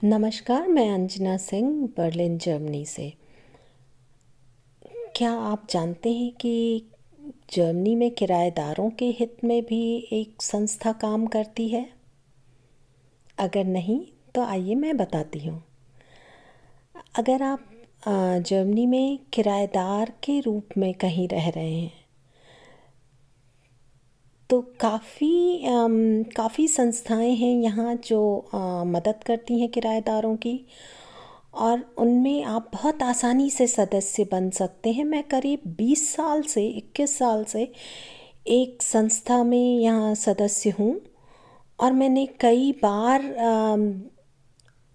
नमस्कार, मैं Anjana Singh Berlin Germany से। क्या आप जानते हैं कि जर्मनी में किराएदारों के हित में भी एक संस्था काम करती है? अगर नहीं तो आइए मैं बताती हूँ। अगर आप जर्मनी में किराएदार के रूप में कहीं रह रहे हैं तो काफ़ी संस्थाएं हैं यहाँ जो मदद करती हैं किराएदारों की, और उनमें आप बहुत आसानी से सदस्य बन सकते हैं। मैं करीब 20 साल से 21 साल से एक संस्था में यहाँ सदस्य हूँ, और मैंने कई बार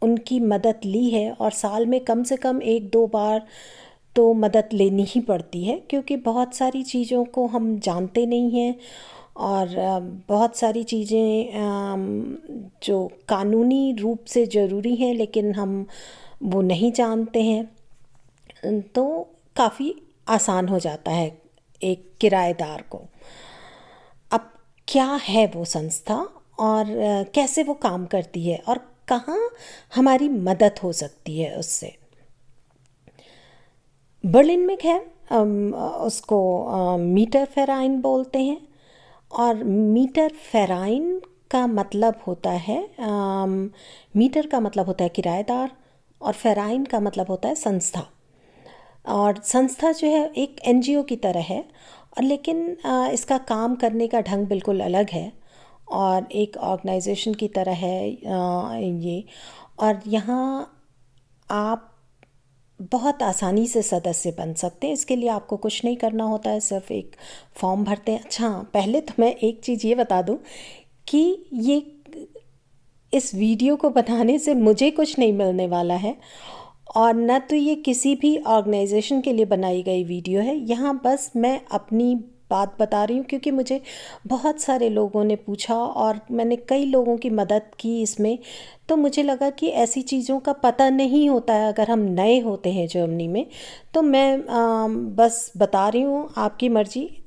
उनकी मदद ली है, और साल में कम से कम एक दो बार तो मदद लेनी ही पड़ती है, क्योंकि बहुत सारी चीज़ों को हम जानते नहीं हैं, और बहुत सारी चीज़ें जो कानूनी रूप से ज़रूरी हैं लेकिन हम वो नहीं जानते हैं, तो काफ़ी आसान हो जाता है एक किराएदार को। अब क्या है वो संस्था, और कैसे वो काम करती है, और कहाँ हमारी मदद हो सकती है उससे। बर्लिन में खैर उसको मीटर फेराइन बोलते हैं, और मीटर फेराइन का मतलब होता है मीटर का मतलब होता है किराएदार, और फेराइन का मतलब होता है संस्था। और संस्था जो है एक एनजीओ की तरह है, और लेकिन इसका काम करने का ढंग बिल्कुल अलग है, और एक ऑर्गेनाइजेशन की तरह है ये। और यहाँ आप बहुत आसानी से सदस्य बन सकते हैं। इसके लिए आपको कुछ नहीं करना होता है, सिर्फ एक फॉर्म भरते हैं। अच्छा, पहले तो मैं एक चीज़ ये बता दूं कि ये इस वीडियो को बनाने से मुझे कुछ नहीं मिलने वाला है, और न तो ये किसी भी ऑर्गेनाइजेशन के लिए बनाई गई वीडियो है। यहाँ बस मैं अपनी बात बता रही हूँ, क्योंकि मुझे बहुत सारे लोगों ने पूछा और मैंने कई लोगों की मदद की इसमें। तो मुझे लगा कि ऐसी चीज़ों का पता नहीं होता है अगर हम नए होते हैं जर्मनी में। तो मैं बस बता रही हूँ, आपकी मर्ज़ी।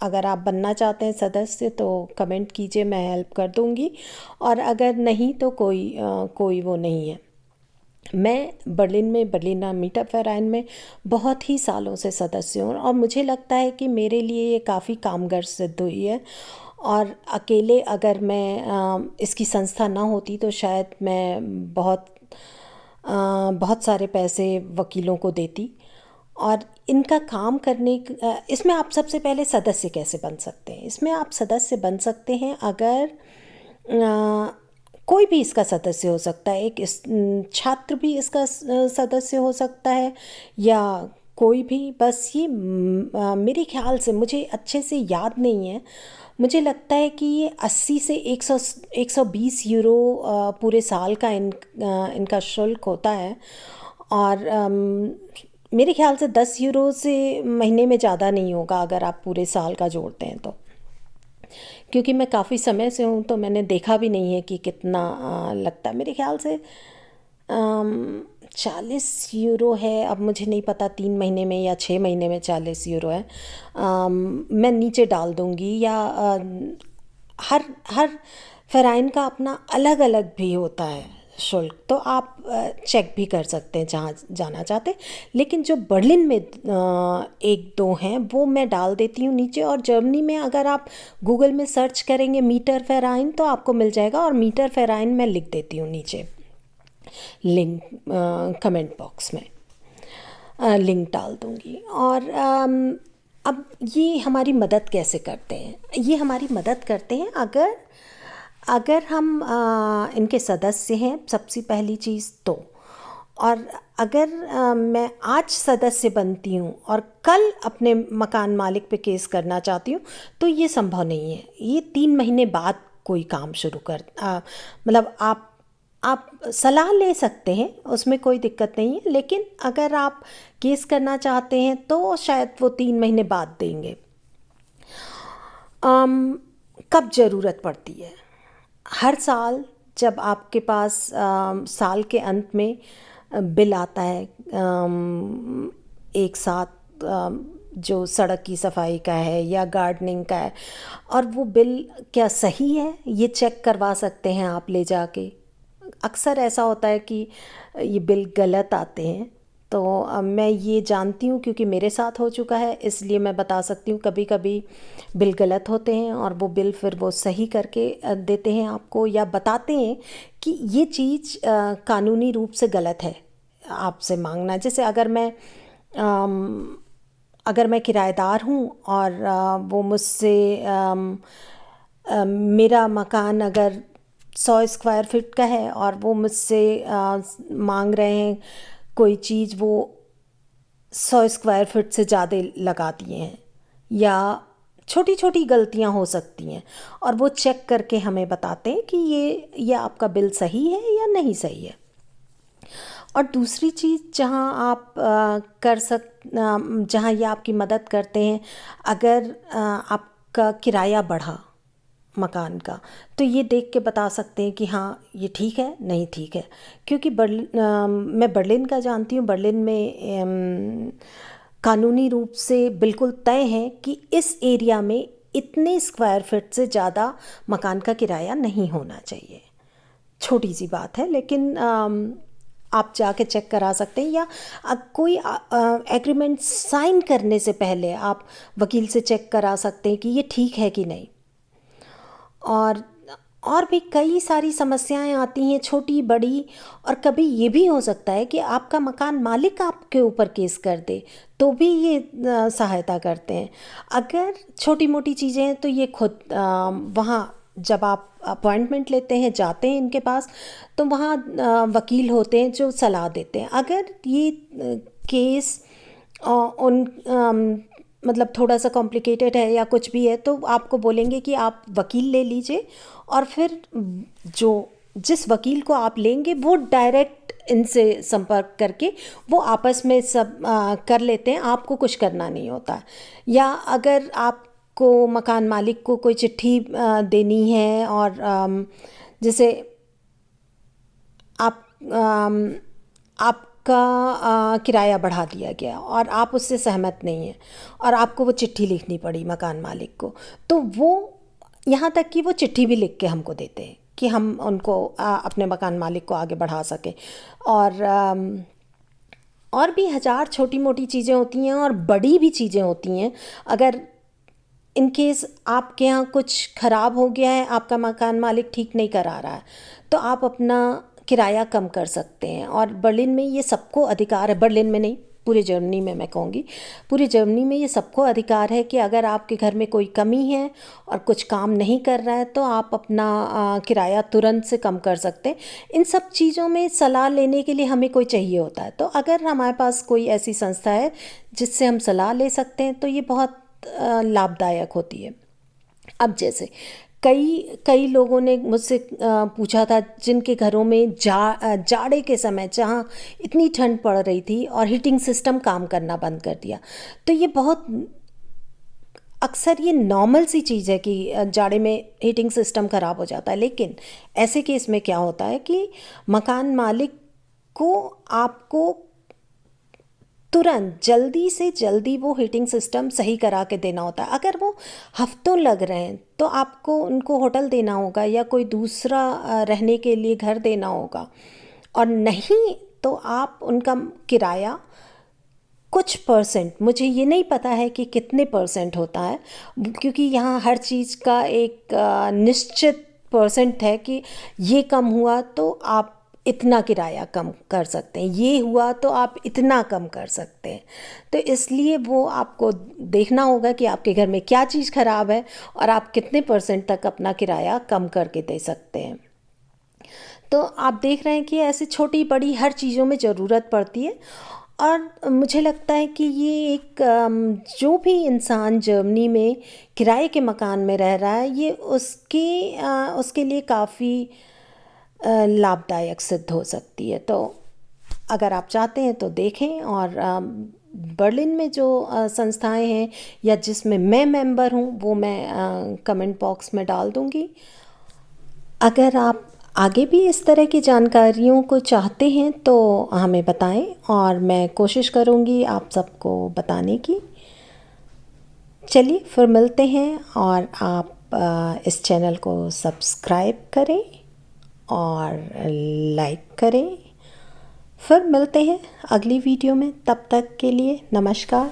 अगर आप बनना चाहते हैं सदस्य तो कमेंट कीजिए, मैं हेल्प कर दूँगी, और अगर नहीं तो कोई वो नहीं है। मैं बर्लिन में बर्लिनर मीटअप फेराइन में बहुत ही सालों से सदस्य हूँ, और मुझे लगता है कि मेरे लिए ये काफ़ी कामगार सिद्ध हुई है। और अकेले अगर मैं इसकी संस्था ना होती तो शायद मैं बहुत सारे पैसे वकीलों को देती। और इनका काम इसमें आप सबसे पहले सदस्य कैसे बन सकते हैं? इसमें आप सदस्य बन सकते हैं अगर कोई भी इसका सदस्य हो सकता है। छात्र भी इसका सदस्य हो सकता है, या कोई भी। बस ये मेरे ख्याल से, मुझे अच्छे से याद नहीं है, मुझे लगता है कि ये 80 से 120 यूरो पूरे साल का इनका शुल्क होता है। और मेरे ख्याल से 10 यूरो से महीने में ज़्यादा नहीं होगा अगर आप पूरे साल का जोड़ते हैं तो। क्योंकि मैं काफ़ी समय से हूँ तो मैंने देखा भी नहीं है कि कितना लगता है। मेरे ख्याल से 40 यूरो है। अब मुझे नहीं पता 3 महीने में या 6 महीने में 40 यूरो है। मैं नीचे डाल दूँगी, या हर हर फेराइन का अपना अलग अलग भी होता है शुल्क, तो आप चेक भी कर सकते हैं जहाँ जाना चाहते हैं। लेकिन जो बर्लिन में एक दो हैं वो मैं डाल देती हूँ नीचे। और जर्मनी में अगर आप गूगल में सर्च करेंगे मीटर फेराइन तो आपको मिल जाएगा, और मीटर फेराइन मैं लिख देती हूँ नीचे लिंक, कमेंट बॉक्स में लिंक डाल दूँगी। और अब ये हमारी मदद कैसे करते हैं? ये हमारी मदद करते हैं अगर अगर हम इनके सदस्य हैं, सबसे पहली चीज़ तो। और अगर मैं आज सदस्य बनती हूँ और कल अपने मकान मालिक पे केस करना चाहती हूँ तो ये संभव नहीं है। ये 3 महीने बाद कोई काम शुरू मतलब आप सलाह ले सकते हैं, उसमें कोई दिक्कत नहीं है। लेकिन अगर आप केस करना चाहते हैं तो शायद वो 3 महीने बाद देंगे। कब ज़रूरत पड़ती है? हर साल जब आपके पास साल के अंत में बिल आता है, एक साथ जो सड़क की सफाई का है या गार्डनिंग का है, और वो बिल क्या सही है ये चेक करवा सकते हैं आप ले जाके। अक्सर ऐसा होता है कि ये बिल गलत आते हैं। तो मैं ये जानती हूँ क्योंकि मेरे साथ हो चुका है, इसलिए मैं बता सकती हूँ। कभी कभी बिल गलत होते हैं और वो बिल फिर वो सही करके देते हैं आपको, या बताते हैं कि ये चीज़ कानूनी रूप से गलत है आपसे मांगना। जैसे अगर मैं किराएदार हूँ और वो मुझसे मेरा मकान अगर 100 स्क्वायर फीट का है और वो मुझसे मांग रहे हैं कोई चीज़, वो 100 स्क्वायर फीट से ज़्यादा लगा दिए हैं, या छोटी छोटी गलतियां हो सकती हैं, और वो चेक करके हमें बताते हैं कि ये आपका बिल सही है या नहीं सही है। और दूसरी चीज़ जहाँ आप जहाँ ये आपकी मदद करते हैं, अगर आपका किराया बढ़ा मकान का, तो ये देख के बता सकते हैं कि हाँ ये ठीक है नहीं ठीक है। क्योंकि मैं बर्लिन का जानती हूँ। बर्लिन में कानूनी रूप से बिल्कुल तय है कि इस एरिया में इतने स्क्वायर फीट से ज़्यादा मकान का किराया नहीं होना चाहिए। छोटी सी बात है, लेकिन आप जाके चेक करा सकते हैं, या कोई एग्रीमेंट साइन करने से पहले आप वकील से चेक करा सकते हैं कि ये ठीक है कि नहीं। और भी कई सारी समस्याएं आती हैं, छोटी बड़ी। और कभी ये भी हो सकता है कि आपका मकान मालिक आपके ऊपर केस कर दे, तो भी ये सहायता करते हैं। अगर छोटी मोटी चीज़ें हैं तो ये खुद वहाँ जब आप अपॉइंटमेंट लेते हैं, जाते हैं इनके पास, तो वहाँ वकील होते हैं जो सलाह देते हैं। अगर ये केस उन मतलब थोड़ा सा कॉम्प्लिकेटेड है या कुछ भी है, तो आपको बोलेंगे कि आप वकील ले लीजिए, और फिर जिस वकील को आप लेंगे वो डायरेक्ट इनसे संपर्क करके वो आपस में सब कर लेते हैं, आपको कुछ करना नहीं होता। या अगर आपको मकान मालिक को कोई चिट्ठी देनी है, और जैसे आपका किराया बढ़ा दिया गया और आप उससे सहमत नहीं हैं, और आपको वो चिट्ठी लिखनी पड़ी मकान मालिक को, तो वो यहाँ तक कि वो चिट्ठी भी लिख के हमको देते हैं कि हम उनको अपने मकान मालिक को आगे बढ़ा सकें। और भी हज़ार छोटी मोटी चीज़ें होती हैं, और बड़ी भी चीज़ें होती हैं। अगर इन केस आपके यहाँ कुछ ख़राब हो गया है, आपका मकान मालिक ठीक नहीं करा रहा है, तो आप अपना किराया कम कर सकते हैं। और बर्लिन में ये सबको अधिकार है, बर्लिन में नहीं, पूरे जर्मनी में मैं कहूँगी, पूरे जर्मनी में ये सबको अधिकार है कि अगर आपके घर में कोई कमी है और कुछ काम नहीं कर रहा है, तो आप अपना किराया तुरंत से कम कर सकते हैं। इन सब चीज़ों में सलाह लेने के लिए हमें कोई चाहिए होता है, तो अगर हमारे पास कोई ऐसी संस्था है जिससे हम सलाह ले सकते हैं, तो ये बहुत लाभदायक होती है। अब जैसे कई लोगों ने मुझसे पूछा था जिनके घरों में जाड़े के समय जहाँ इतनी ठंड पड़ रही थी और हीटिंग सिस्टम काम करना बंद कर दिया। तो ये बहुत अक्सर ये नॉर्मल सी चीज़ है कि जाड़े में हीटिंग सिस्टम ख़राब हो जाता है, लेकिन ऐसे केस में क्या होता है कि मकान मालिक को आपको तुरंत जल्दी से जल्दी वो हीटिंग सिस्टम सही करा के देना होता है। अगर वो हफ्तों लग रहे हैं, तो आपको उनको होटल देना होगा या कोई दूसरा रहने के लिए घर देना होगा, और नहीं तो आप उनका किराया कुछ परसेंट, मुझे ये नहीं पता है कि कितने परसेंट होता है, क्योंकि यहाँ हर चीज़ का एक निश्चित परसेंट है कि ये कम हुआ तो आप इतना किराया कम कर सकते हैं, ये हुआ तो आप इतना कम कर सकते हैं। तो इसलिए वो आपको देखना होगा कि आपके घर में क्या चीज़ ख़राब है और आप कितने परसेंट तक अपना किराया कम करके दे सकते हैं। तो आप देख रहे हैं कि ऐसे छोटी बड़ी हर चीज़ों में ज़रूरत पड़ती है। और मुझे लगता है कि ये एक जो भी इंसान जर्मनी में किराए के मकान में रह रहा है, ये उसके लिए काफ़ी लाभदायक सिद्ध हो सकती है। तो अगर आप चाहते हैं तो देखें। और बर्लिन में जो संस्थाएं हैं या जिसमें मैं मेंबर हूँ, वो मैं कमेंट बॉक्स में डाल दूँगी। अगर आप आगे भी इस तरह की जानकारियों को चाहते हैं तो हमें बताएं, और मैं कोशिश करूँगी आप सबको बताने की। चलिए फिर मिलते हैं, और आप इस चैनल को सब्सक्राइब करें और लाइक करें। फिर मिलते हैं अगली वीडियो में, तब तक के लिए नमस्कार।